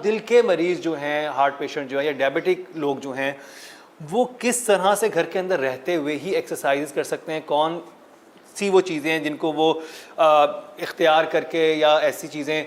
दिल के मरीज़ जो हैं, हार्ट पेशेंट जो है या डायबिटिक लोग जो हैं, वो किस तरह से घर के अंदर रहते हुए ही एक्सरसाइज कर सकते हैं? कौन सी वो चीज़ें हैं जिनको वो इख्तियार करके या ऐसी चीज़ें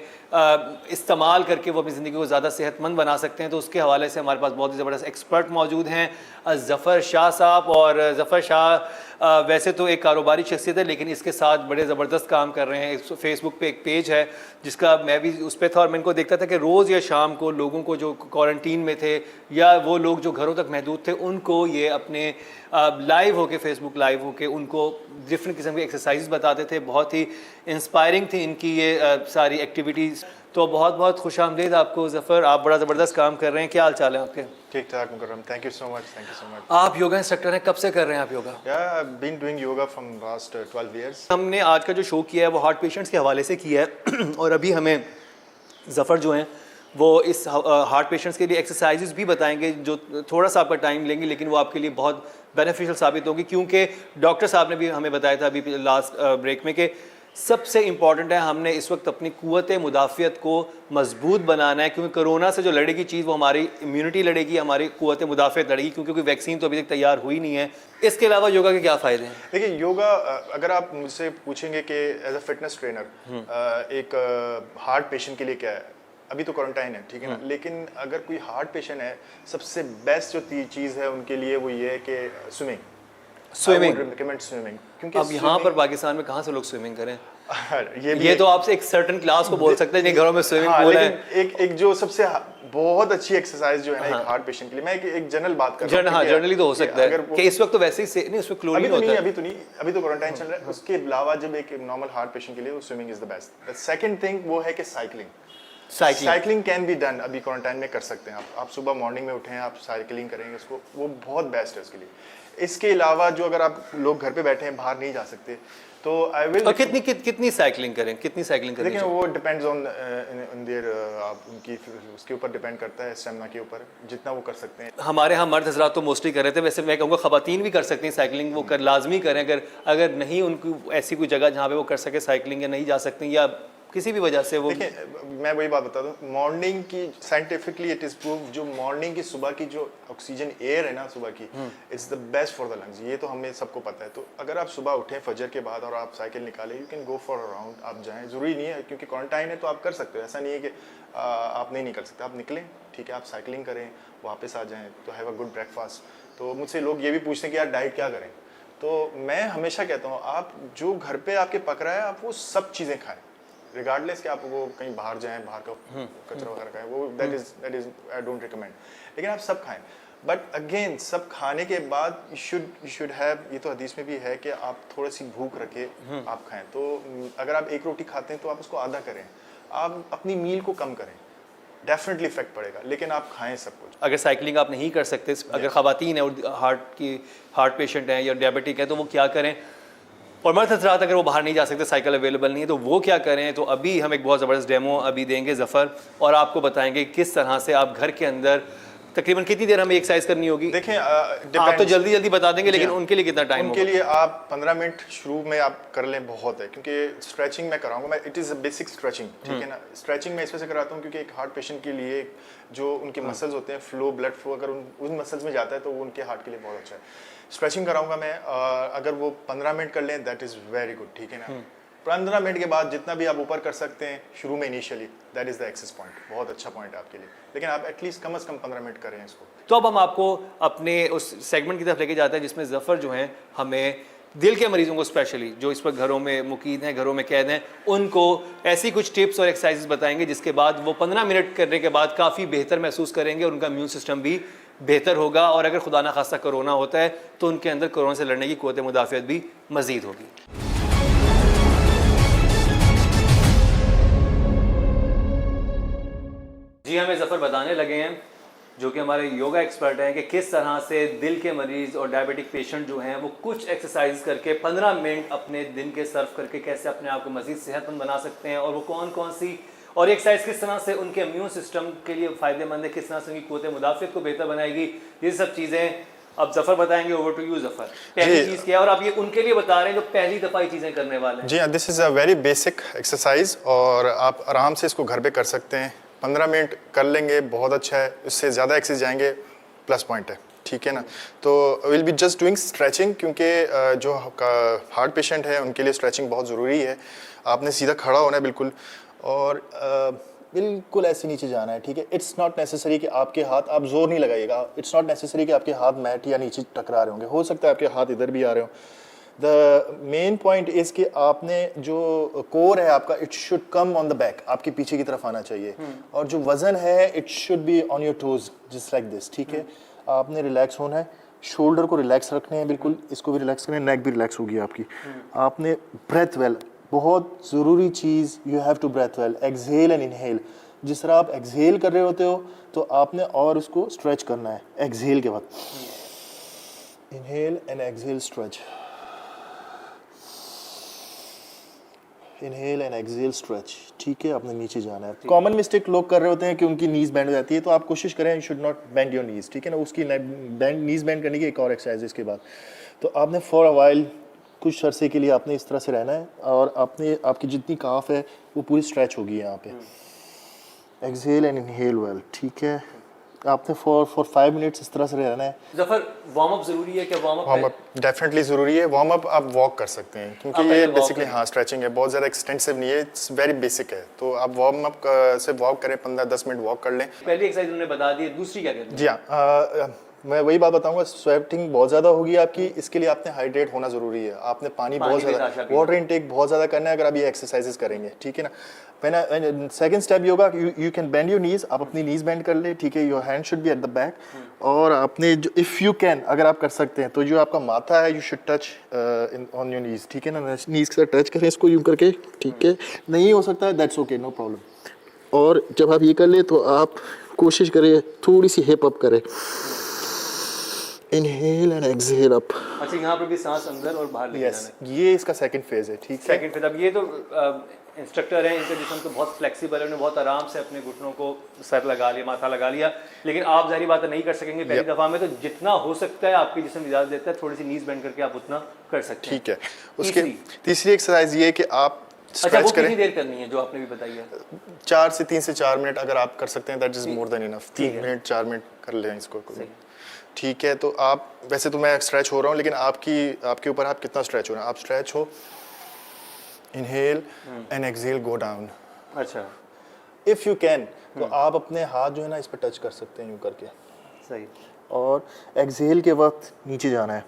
इस्तेमाल करके वो अपनी ज़िंदगी को ज़्यादा सेहतमंद बना सकते हैं? तो उसके हवाले से हमारे पास बहुत ही ज़बरदस्त एक्सपर्ट मौजूद हैं, ज़फ़र शाह साहब। और ज़फ़र शाह वैसे तो एक कारोबारी शख्सियत है, लेकिन इसके साथ बड़े ज़बरदस्त काम कर रहे हैं। फेसबुक पे एक पेज है जिसका मैं भी उस पर था और मैं इनको देखता था कि रोज़ या शाम को लोगों को जो क्वारंटीन में थे या वो लोग जो घरों तक महदूद थे, उनको ये अपने लाइव होके, फेसबुक लाइव होके उनको डिफरेंट किस्म की एक्सरसाइज बताते थे। बहुत ही इंस्पायरिंग थी इनकी ये सारी एक्टिविटीज़। तो बहुत बहुत खुश आमदीद आपको ज़फ़र, आप बड़ा ज़बरदस्त काम कर रहे हैं। क्या हाल चाल है आपके? ठीक ठाक Mukarram, thank you so much, thank you so much. आप योगा इंस्ट्रक्टर हैं, कब से कर रहे हैं आप yoga? I have been doing yoga from last 12 years. हमने आज का जो शो किया है वो हार्ट पेशेंट्स के हवाले से किया है और अभी हमें ज़फ़र जो हैं वो इस हार्ट पेशेंट्स के लिए एक्सरसाइजेज भी बताएंगे जो थोड़ा सा आपका टाइम लेंगे, लेकिन वो आपके लिए बहुत बेनिफिशियल साबित होगी। क्योंकि डॉक्टर साहब ने भी हमें बताया था अभी लास्ट ब्रेक में कि सबसे इम्पॉर्टेंट है हमने इस वक्त अपनी क़ुव्वत मुदाफ़ियत को मजबूत बनाना है, क्योंकि कोरोना से जो लड़ेगी चीज़ वो हमारी इम्यूनिटी लड़ेगी, हमारी क़ुव्वत मुदाफ़ियत लड़ेगी, क्योंकि कोई वैक्सीन तो अभी तक तैयार हुई नहीं है। इसके अलावा योगा के क्या फ़ायदे हैं? देखिए, योगा अगर आप मुझसे पूछेंगे कि एज अ फिटनेस ट्रेनर एक हार्ट पेशेंट के लिए क्या है, अभी तो क्वारंटाइन है, ठीक है ना, लेकिन अगर कोई हार्ट पेशेंट है, सबसे बेस्ट जो चीज़ है उनके लिए वो ये है कि स्विमिंग, रिकमेंड स्विमिंग। क्योंकि अब यहाँ पर पाकिस्तान में कहाँ से लोग स्विमिंग करें? ये तो आपसे एक सर्टेन क्लास को बोल सकते हैं नहीं, घरों में स्विमिंग पूल है। एक जो सबसे बहुत अच्छी एक्सरसाइज जो है ना एक हार्ट पेशेंट के लिए, मैं एक जनरल बात कर रहा हूं। जनरली तो हो सकता है कि इस वक्त तो वैसे ही नहीं, उसमें क्लोरीन होता है। अभी तो क्वारंटाइन चल रहा है। उसके अलावा जब एक नॉर्मल हार्ट पेशेंट के लिए वो swimming is the best. The second thing वो है कि साइकिलिंग कैन बी डन। अभी क्वारंटाइन में कर सकते हैं आप सुबह मॉर्निंग में उठें, आप साइकिलिंग करेंगे, उसको वो बहुत बेस्ट है उसके लिए। इसके अलावा जो अगर आप लोग घर पे बैठे हैं, बाहर नहीं जा सकते, तो आई विल। और कितनी साइकिलिंग करें, कितनी साइकिलिंग करें? देखिए, वो डिपेंड्स ऑन देयर उनकी उसके ऊपर डिपेंड करता है, स्टेमिना के ऊपर, जितना वो कर सकते हैं। हमारे यहाँ मर्द हजरात तो मोस्टली कर रहे थे, वैसे मैं कहूँगा ख़वातीन भी कर सकती हैं साइकिलिंग, वो कर लाजमी करें। अगर नहीं उनको ऐसी कोई जगह जहाँ पे वो कर सके साइकिलिंग, या नहीं जा सकती या किसी भी वजह से वो। देखिए, मैं वही बात बता दूं, मॉर्निंग की साइंटिफिकली इट इज प्रूव, जो मॉर्निंग की सुबह की जो ऑक्सीजन एयर है ना सुबह की, it's the best for the lungs. ये तो हमें सबको पता है। तो अगर आप सुबह उठें फजर के बाद और आप साइकिल निकालें, you can go for a round, आप जाएं। ज़रूरी नहीं है, क्योंकि क्वारंटाइन है तो आप कर सकते हो, ऐसा नहीं है कि आप नहीं निकल सकते। आप निकलें, ठीक है, आप साइकिलिंग करें, वापस आ जाएँ, तो हैव अ गुड ब्रेकफास्ट। तो मुझसे लोग ये भी पूछते हैं कि यार डाइट क्या करें, तो मैं हमेशा कहता हूँ आप जो घर पर आपके पक रहा है आप वो सब चीज़ें खाएँ, रिगार्डलेस कि आप वो कहीं बाहर जाएं, बाहर का कचरा वगैरह खाएं, वो that is I don't recommend. लेकिन आप सब खाएं, बट अगेन सब खाने के बाद यू शुड हैव, ये तो हदीस में भी है कि आप थोड़ी सी भूख रखे आप खाएं। तो अगर आप एक रोटी खाते हैं तो आप उसको आधा करें, आप अपनी मील को कम करें, डेफिनेटली इफेक्ट पड़ेगा, लेकिन आप खाएं सब कुछ। अगर साइकिलिंग आप नहीं कर सकते, अगर ख़वातीन है और हार्ट पेशेंट हैं या डायबिटिक है, तो वो क्या करें? और मर्द हज़रात अगर वो बाहर नहीं जा सकते, साइकिल अवेलेबल नहीं है, तो वो क्या करें? तो अभी हम एक बहुत ज़बरदस्त डेमो अभी देंगे ज़फ़र, और आपको बताएंगे किस तरह से आप घर के अंदर तकरीबन कितनी देर हमें एक्सरसाइज करनी होगी। देखें, आप तो जल्दी जल्दी बता देंगे, लेकिन उनके लिए कितना टाइम? उनके लिए आप 15 मिनट शुरू में आप कर लें, बहुत है। क्योंकि स्ट्रेचिंग मैं कराऊंगा, मैं it is a basic stretching, ठीक है ना। स्ट्रेचिंग मैं इस वजह से कराता हूँ क्योंकि एक हार्ट पेशेंट के लिए जो उनके मसल्स होते हैं, ब्लड फ्लो अगर उन मसल्स में जाता है तो वो उनके हार्ट के लिए बहुत अच्छा है। स्ट्रेचिंग कराऊंगा मैं, अगर वो 15 मिनट कर लें दैट इज़ वेरी गुड, ठीक है ना। 15 मिनट के बाद जितना भी आप ऊपर कर सकते हैं शुरू में initially, that is the access point, बहुत अच्छा पॉइंट है आपके लिए। लेकिन आप एटलीस्ट कम से कम 15 मिनट करें इसको। तो अब हम आपको अपने उस सेगमेंट की तरफ लेके जाते हैं जिसमें ज़फ़र जो हैं हमें दिल के मरीजों को स्पेशली, जो इस वक्त घरों में मुकीद हैं, घरों में कैद हैं, उनको ऐसी कुछ टिप्स और एक्सरसाइजेस बताएंगे जिसके बाद वो 15 मिनट करने के बाद काफ़ी बेहतर महसूस करेंगे और उनका इम्यून सिस्टम भी बेहतर होगा, और अगर खुदा ना खास्ता कोरोना होता है तो उनके अंदर कोरोना से लड़ने की क़ुव्वत मुदाफ़ियत भी मज़ीद होगी। जी, हमें ज़फ़र बताने लगे हैं, जो कि हमारे योगा एक्सपर्ट हैं, कि किस तरह से दिल के मरीज़ और डायबिटिक पेशेंट जो हैं वो कुछ एक्सरसाइज करके 15 मिनट अपने दिन के सर्व करके कैसे अपने आप को मज़ीद सेहतमंद बना सकते हैं, और वो कौन कौन सी और एक्सरसाइज किस तरह से उनके इम्यून सिस्टम के लिए फ़ायदेमंद है, किस तरह से उनकी क़ुव्वत मुदाफ़ियत को बेहतर बनाएगी। ये सब चीज़ें अब ज़फ़र बताएंगे। ओवर टू यू ज़फ़र, पहली चीज़ क्या है, और आप ये उनके लिए बता रहे हैं जो पहली दफ़ा ये चीज़ें करने वाले हैं। जी हाँ, this is a very basic exercise और आप आराम से इसको घर पे कर सकते हैं। 15 मिनट कर लेंगे बहुत अच्छा है, उससे ज़्यादा एक्सरसाइज जाएंगे प्लस पॉइंट है, ठीक है ना। तो will be just doing stretching, क्योंकि जो हार्ट पेशेंट है उनके लिए स्ट्रेचिंग बहुत ज़रूरी है। आपने सीधा खड़ा होना है बिल्कुल, और बिल्कुल ऐसे नीचे जाना है, ठीक है। इट्स नॉट नेसेसरी कि आपके हाथ, आप जोर नहीं लगाइएगा, इट्स नॉट नेसेसरी कि आपके हाथ मैट या नीचे टकरा रहे होंगे, हो सकता है आपके हाथ इधर भी आ रहे हो। द मेन पॉइंट इज़ कि आपने जो कोर है आपका, it should come on the back, आपके पीछे की तरफ आना चाहिए, और जो वज़न है it should be on your toes just like this, ठीक है। आपने रिलैक्स होना है, शोल्डर को रिलैक्स रखने हैं बिल्कुल, इसको भी रिलैक्स करें, नेक भी रिलैक्स होगी आपकी। आपने ब्रेथ वेल, बहुत ज़रूरी चीज़, you have to breathe well, exhale and inhale. जिस तरह आप एक्सहेल कर रहे होते हो तो आपने और उसको स्ट्रेच करना है एक्सहेल के बाद, inhale and exhale stretch, inhale and exhale stretch, ठीक है। आपने नीचे जाना है। कॉमन मिस्टेक लोग कर रहे होते हैं कि उनकी नीज बेंड हो जाती है, तो आप कोशिश करें, you should not bend your knees, ठीक है ना। उसकी बेंड, नीज बेंड करने की एक और एक्सरसाइज है इसके बाद। तो आपने फॉर अ वाइल, कुछ अरसे के लिए आपने इस तरह से रहना है, और आपने, आपकी जितनी काफ है वो पूरी स्ट्रेच होगी यहाँ पे। एक्सहेल एंड इनहेल वेल, ठीक है। आपने फॉर 5 मिनट्स इस तरह से रहना है। जफर, वार्म अप जरूरी है क्या? वार्म अप डेफिनेटली ज़रूरी है। वार्म अप आप वॉक कर सकते हैं, क्योंकि ये बेसिकली हाँ स्ट्रेचिंग है, बहुत ज़्यादा एक्सटेंसिव नहीं है, इट्स वेरी बेसिक है। तो आप वार्म अप से वॉक करें, 15-10 मिनट वॉक कर लें। पहली एक्सरसाइज उन्होंने बता दी, दूसरी क्या कहते हैं? जी हाँ, मैं वही बात बताऊंगा, स्वेटिंग बहुत ज़्यादा होगी आपकी, इसके लिए आपने हाइड्रेट होना ज़रूरी है। आपने पानी बहुत ज़्यादा, वाटर इनटेक बहुत ज़्यादा करना है अगर आप ये एक्सरसाइजेस करेंगे, ठीक है ना। सेकंड स्टेप ये होगा, you can bend your knees, आप अपनी नीज बेंड कर ले, ठीक है। Your hand should B at the back, और आपने जो, इफ़ यू कैन, अगर आप कर सकते हैं तो जो आपका माथा है, you should touch on your knees, ठीक है ना। नीज के साथ टच करें इसको यूँ करके, ठीक है। नहीं हो सकता है, दैट्स ओके, नो प्रॉब्लम। और जब आप ये कर ले तो आप कोशिश करें थोड़ी सी हिप अप करें, इनहेल एंड एक्सहेल अप। अच्छा, यहाँ पर भी सांस अंदर और बाहर लेके जाना है। ये इसका सेकंड फेज है, ठीक है। Second phase. अब ये तो इंस्ट्रक्टर हैं, इनका जिस्म तो बहुत फ्लेक्सिबल है, उन्होंने बहुत आराम से अपने घुटनों को सर लगा लिया, माथा लगा लिया, लेकिन आप जाहिर बात है नहीं कर सकेंगे पहली दफ़ा में। तो जितना हो सकता है आपकी जिस्म इजाज़त देता है, थोड़ी सी नीज बेंड करके आप उतना कर सकते हैं, ठीक है। उसके तीसरी एक्सरसाइज ये है कि आप स्ट्रेच करें। कितनी देर करनी है जो आपने भी बताई है? 3 से 4 मिनट अगर आप कर सकते हैं, that is more than enough. 3 minute 4 minute कर लें इसको, ठीक है। तो आप, वैसे तो मैं स्ट्रेच हो रहा हूँ, लेकिन आपके ऊपर आप कितना स्ट्रेच हो रहे हैं। आप स्ट्रेच हो, inhale and exhale, go down. अच्छा, इफ़ यू कैन तो आप अपने हाथ जो है ना इस पर टच कर सकते हैं यूँ करके, सही। और एक्सहेल के वक्त नीचे जाना है।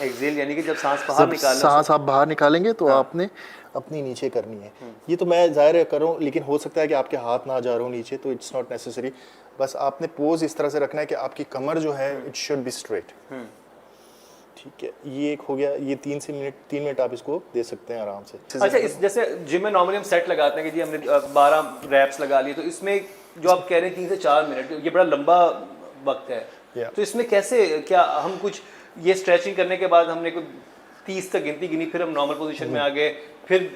एक्सहेल यानी कि जब सांस बाहर निकालना, सांस आप बाहर निकालेंगे तो आपने अपनी नीचे करनी है। ये तो मैं ज़ाहिर कर रहा हूँ, लेकिन हो सकता है कि आपके हाथ ना जा रहा हो नीचे, तो इट्स नॉट नेसेसरी। बस आपने पोज इस तरह से रखना है कि आपकी कमर जो है इट शुड बी स्ट्रेट, ठीक है। ये एक हो गया। ये 3 मिनट आप इसको दे सकते हैं आराम से। अच्छा, इस जैसे जिम में नॉर्मली हम सेट लगाते हैं कि जी हमने 12 रैप्स लगा लिए, तो इसमें जो आप कह रहे हैं 3 से 4 मिनट, ये बड़ा लंबा वक्त है। तो इसमें कैसे, क्या हम कुछ ये स्ट्रेचिंग करने के बाद हमने कोई 30 तक गिनती गिनी, फिर हम नॉर्मल पोजीशन में आ गए, फिर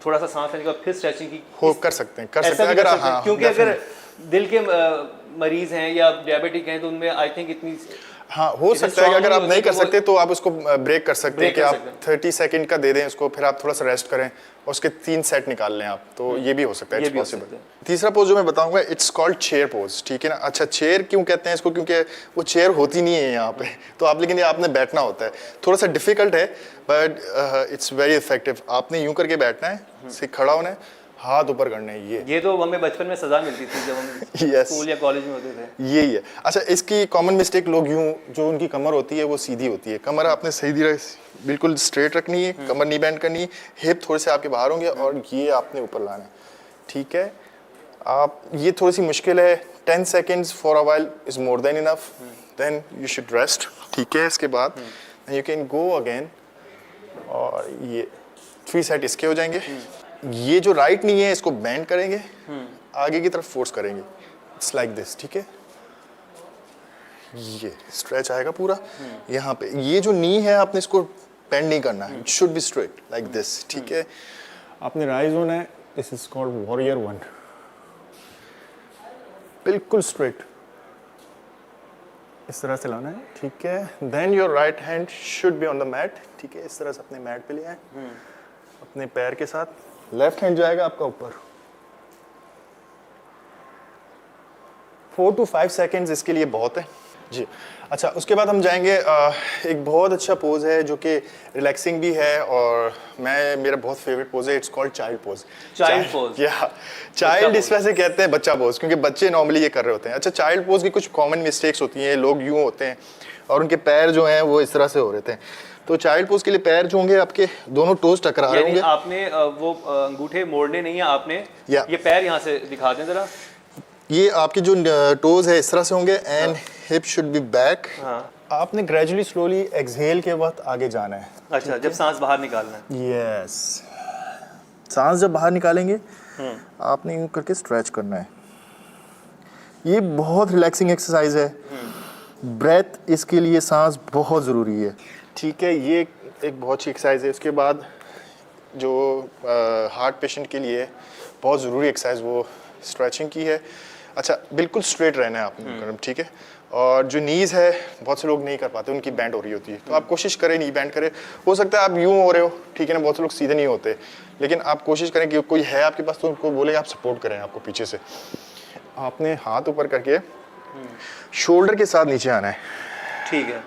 थोड़ा सा सांस लेने के बाद फिर स्ट्रेचिंग की कर सकते हैं अगर हाँ, क्योंकि अगर दिल के मरीज हैं या डायबिटिक हैं तो उनमें आई थिंक इतनी, हाँ हो सकता है कि अगर आप नहीं कर सकते तो आप उसको ब्रेक कर सकते हैं कि आप 30 सेकंड का दे दें उसको, फिर आप थोड़ा सा रेस्ट करें और उसके 3 सेट निकाल लें आप, तो ये भी हो सकता है, इट्स पॉसिबल। तीसरा पोज जो मैं बताऊंगा, इट्स कॉल्ड चेयर पोज, ठीक है ना। अच्छा, चेयर क्यों कहते हैं इसको? क्योंकि वो चेयर होती नहीं है यहाँ पे, तो आप, लेकिन ये आपने बैठना होता है। थोड़ा सा डिफिकल्ट है बट इट्स वेरी इफेक्टिव। आपने यूं करके बैठना है, से खड़ा होना है, हाथ ऊपर करने हैं। ये तो हमें बचपन में सजा मिलती थी जब हम स्कूल या कॉलेज में होते थे। यही है। अच्छा, इसकी कॉमन मिस्टेक लोग यूं, जो उनकी कमर होती है वो सीधी होती है, कमर आपने सही बिल्कुल स्ट्रेट रखनी है, कमर नहीं बेंड करनी, हिप थोड़े से आपके बाहर होंगे और ये आपने ऊपर लाना है, ठीक है। आप, ये थोड़ी सी मुश्किल है, 10 seconds for a while is more than enough, then you should rest, ठीक है। इसके बाद यू कैन गो अगेन, और ये 3 सेट इसके हो जाएंगे। ये जो राइट नहीं है इसको बेंड करेंगे, आगे की तरफ फोर्स करेंगे, इट्स लाइक दिस, ठीक है। ये स्ट्रेच आएगा पूरा यहाँ पे। ये जो नी है आपने इसको बेंड नहीं करना है, it should be straight like this, ठीक है। आपने राइज होना है, दिस इज कॉल्ड वॉरियर 1, बिल्कुल स्ट्रेट इस तरह से लाना है, ठीक है। Then your right hand should be on the mat, ठीक है। इस तरह से अपने मैट पे ले आए, अपने पैर के साथ। लेफ्ट हैंड जाएगा आपका ऊपर, 4 to 5 सेकेंड्स इसके लिए बहुत है जी। अच्छा, उसके बाद हम जाएंगे एक बहुत अच्छा पोज है जो कि रिलैक्सिंग भी है और मेरा बहुत फेवरेट पोज है। It's called child pose. Child pose, या चाइल्ड इस वजह से कहते हैं बच्चा पोज, क्योंकि बच्चे नॉर्मली ये कर रहे होते हैं। अच्छा, चाइल्ड पोज की कुछ कॉमन मिस्टेक्स होती हैं। लोग यूँ होते हैं और उनके पैर जो हैं वो इस तरह से हो रहे थे। तो चाइल्ड पोज के लिए पैर जो होंगे आपके दोनों टोज टकरा रहे होंगे। आपने वो अंगूठे मोड़ने नहीं है आपने, या ये पैर यहाँ से दिखा दें जरा। ये आपके जो टोज है इस तरह से होंगे and hip should be back. आपने ग्रेजुअली स्लोली एक्सहेल के वक्त आगे जाना है। अच्छा, जब सांस बाहर निकालना है। यस, सांस जब बाहर निकालेंगे आपने यूं करके स्ट्रेच करना है। ये बहुत रिलैक्सिंग एक्सरसाइज है। ब्रेथ इसके लिए सांस बहुत ज़रूरी है। ठीक है, ये एक बहुत अच्छी एक्सरसाइज है। उसके बाद जो हार्ट पेशेंट के लिए बहुत ज़रूरी एक्सरसाइज वो स्ट्रेचिंग की है। अच्छा, बिल्कुल स्ट्रेट रहना है आपने, ठीक है। और जो नीज़ है बहुत से लोग नहीं कर पाते, उनकी बैंड हो रही होती है, तो आप कोशिश करें नी बैंड करें। हो सकता है आप यूं हो रहे हो, ठीक है ना, बहुत से लोग सीधे नहीं होते, लेकिन आप कोशिश करें कि कोई है आपके पास तो उनको बोले आप सपोर्ट करें आपको पीछे से। आपने हाथ ऊपर करके शोल्डर के साथ नीचे आना है। ठीक है।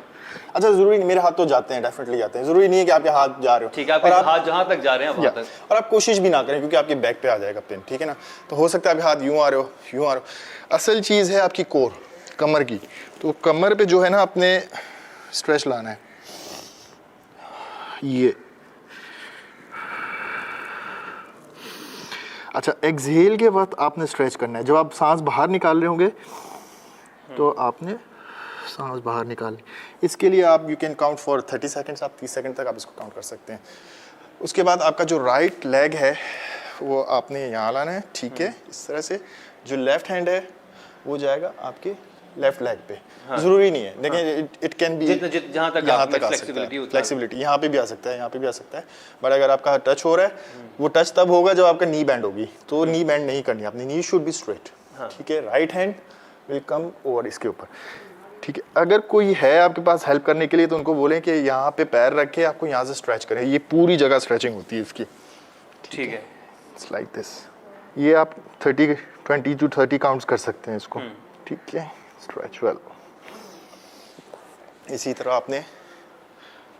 अच्छा, जरूरी नहीं, मेरे हाथ तो जाते हैं, डेफिनेटली जाते हैं, जरूरी नहीं है कि आपके हाथ जा रहे हो। ठीक है, आपके हाथ जहां तक जा रहे हैं वहां तक। और आप कोशिश भी ना करें क्योंकि आपके बैक पे आ जाएगा पेन, ठीक है ना। तो हो सकता है आपके हाथ यूं आ रहे हो, यूं आ रहे हो। असल चीज़ है आपकी कोर, कमर की। तो कमर पे जो है ना आपने स्ट्रेच लाना है। ये अच्छा, एक्सहेल के वक्त आपने स्ट्रेच करना है। जब आप सांस बाहर निकाल रहे होंगे तो आपने सांस बाहर निकालनी। इसके लिए आप you can count for 30 seconds, आप 30 सेकंड तक आप इसको काउंट कर सकते हैं। उसके बाद आपका जो राइट लेग है वो आपने यहाँ लाना है, ठीक है, इस तरह से। जो लेफ्ट हैंड है वो जाएगा आपके लेफ्ट लेग पे। ज़रूरी नहीं है, लेकिन इट कैन बी जहाँ तक यहाँ तक आ सकता है। फ्लेक्सिबिलिटी यहाँ पे भी आ सकता है, यहाँ पे भी आ सकता है। बट अगर आपका टच हो रहा है वो टच तब होगा जब आपका नी बैंड होगी, तो नी बैंड नहीं करनी आपने, नी शुड बी स्ट्रेट, ठीक है। Right hand will come over इसके ऊपर, ठीक है। अगर कोई है आपके पास हेल्प करने के लिए तो उनको बोलें कि यहाँ पे पैर रख के आपको यहाँ से स्ट्रेच करें। ये पूरी जगह स्ट्रेचिंग होती है इसकी, ठीक है। It's like this. ये आप 20 to 30 काउंट्स कर सकते हैं इसको, ठीक है। Stretch well. इसी तरह आपने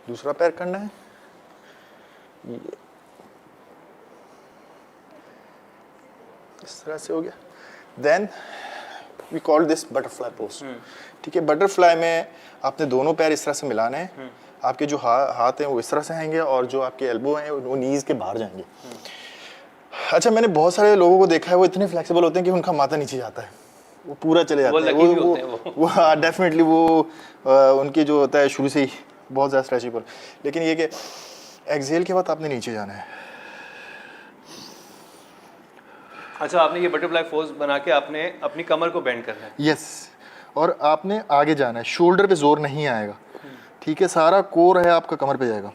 दूसरा पैर करना है। ये इस तरह से हो गया। Then we call this butterfly pose, ठीक है। बटरफ्लाई में आपने दोनों पैर इस तरह से मिलाने हैं। आपके जो हाथ हैं वो इस तरह से आएंगे और जो आपके एल्बो हैं वो नीज के बाहर जाएंगे। अच्छा, मैंने बहुत सारे लोगों को देखा है वो इतने फ्लेक्सिबल होते हैं कि उनका माथा नीचे जाता है, वो पूरा चले जाता है। वो डेफिनेटली वो उनकी जो होता है शुरू से ही बहुत ज़्यादा स्ट्रेचेबल। लेकिन ये कि एक्सहेल के बाद आपने नीचे जाना है। अच्छा, आपने ये बटरफ्लाई पोज बना के आपने अपनी कमर को बेंड करना है। यस, और आपने आगे जाना है, शोल्डर पे जोर नहीं आएगा, ठीक है। सारा कोर है आपका कमर पे जाएगा।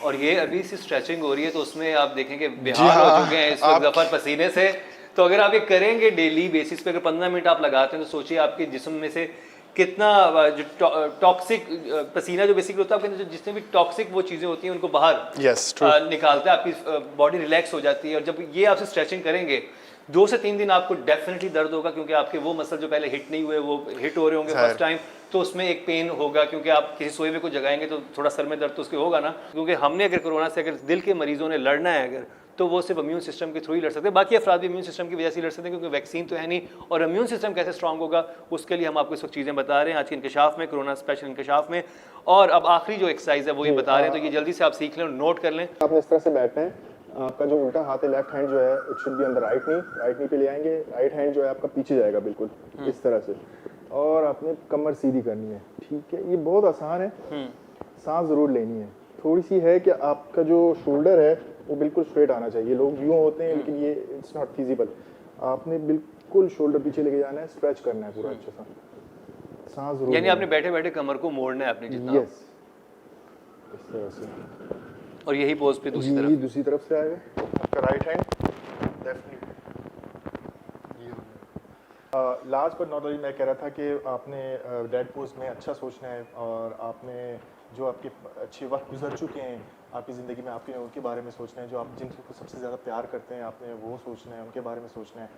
और ये अभी से स्ट्रेचिंग हो रही है तो उसमें आप देखेंगे बेहाल हो चुके हैं इस वक्त जफर पसीने से। तो अगर आप ये करेंगे डेली बेसिस पे, अगर 15 मिनट आप लगाते हैं तो सोचिए आपके जिस्म में से कितना जो टॉक्सिक पसीना जो बेसिकली होता है आपके अंदर, जितने भी टॉक्सिक वो चीज़ें होती हैं उनको बाहर निकालता है, आपकी बॉडी रिलैक्स हो जाती है। और जब ये आपसे स्ट्रेचिंग करेंगे 2 से 3 दिन आपको डेफिनेटली दर्द होगा, क्योंकि आपके वो मसल जो पहले हिट नहीं हुए वो हिट हो रहे होंगे फर्स्ट टाइम, तो उसमें एक पेन होगा, क्योंकि आप किसी सोए हुए को जगाएंगे तो थोड़ा सर में दर्द तो उसके होगा ना। क्योंकि हमने अगर कोरोना से अगर दिल के मरीजों ने लड़ना है अगर, तो वो सिर्फ इम्यून सिस्टम के थ्रू ही लड़ सकते हैं। बाकी अफराद भी इम्यून सिस्टम की वजह से लड़ सकते हैं, क्योंकि वैक्सीन तो है नहीं। और इम्यून सिस्टम कैसे स्ट्रॉन्ग होगा उसके लिए हम आपको इस वक्त चीज़ें बता रहे हैं आज के इंकशाफ में, कोरोना स्पेशल इंकशाफ में। और अब आखिरी जो एक्सरसाइज है वो ये बता रहे हैं, तो ये जल्दी से आप सीख लें और नोट कर लें। आपने इस तरह से बैठना है, आपका जो उल्टा हाथ है लेफ्ट हैंड जो है it should be on the right knee पे ले आएंगे। राइट हैंड जो है आपका पीछे जाएगा बिल्कुल इस तरह से, और आपने कमर सीधी करनी है, ठीक है। ये बहुत आसान है, सांस जरूर लेनी है। थोड़ी सी है कि आपका जो शोल्डर है वो बिल्कुल स्ट्रेट आना चाहिए। लोग यूँ होते हैं लेकिन ये इट्स नॉट फिजिबल। आपने बिल्कुल शोल्डर पीछे लेके जाना है, स्ट्रेच करना है पूरा अच्छे से, सांस जरूर। यानी आपने बैठे बैठे कमर को मोड़ना है अपने जितना। यस, इस तरह से। और यही पोज पे दूसरी तरफ से आएगा आपका right hand definitely. Last but not मैं कह रहा था कि आपने डेड पोज में अच्छा सोचना है, और आपने जो आपके अच्छे वक्त गुजर चुके हैं आपकी ज़िंदगी में, आपके उनके बारे में सोचना है। जो आप जिनको सबसे ज़्यादा प्यार करते हैं आपने वो सोचना है, उनके बारे में सोचना है।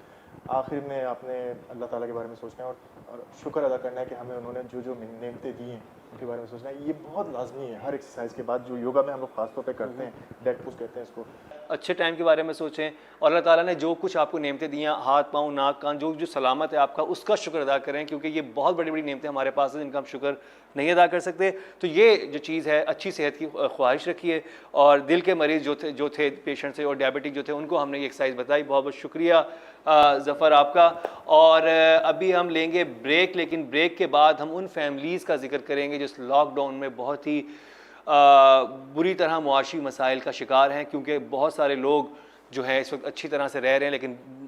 आखिर में आपने अल्लाह ताला के बारे में सोचना है और शुक्र अदा करना है कि हमें उन्होंने जो जो नेमतें दी हैं उनके बारे में सोचना है। ये बहुत लाजमी है हर एक्सरसाइज के बाद, जो योगा में हम लोग खासतौर पे करते हैं, डेड पुश कहते हैं इसको। अच्छे टाइम के बारे में सोचें और अल्लाह ताला ने जो कुछ आपको नेमतें दी हैं, हाथ पाँव नाक कान जो जो सलामत है आपका, उसका शुक्र अदा करें, क्योंकि ये बहुत बड़ी बड़ी नेमतें हमारे पास हैं जिनका हम शुक्र नहीं अदा कर सकते। तो ये जो चीज़ है, अच्छी सेहत की ख्वाहिश रखिए। और दिल के मरीज़ जो थे पेशेंट से और डायबिटिक जो थे, उनको हमने ये एक्सरसाइज बताई। बहुत बहुत शुक्रिया ज़फ़र आपका। और अभी हम लेंगे ब्रेक, लेकिन ब्रेक के बाद हम उन फैमिलीज़ का जिक्र करेंगे जो इस लॉकडाउन में बहुत ही बुरी तरह मुआशी मसाइल का शिकार हैं, क्योंकि बहुत सारे लोग जो है इस वक्त अच्छी तरह से रह रहे हैं, लेकिन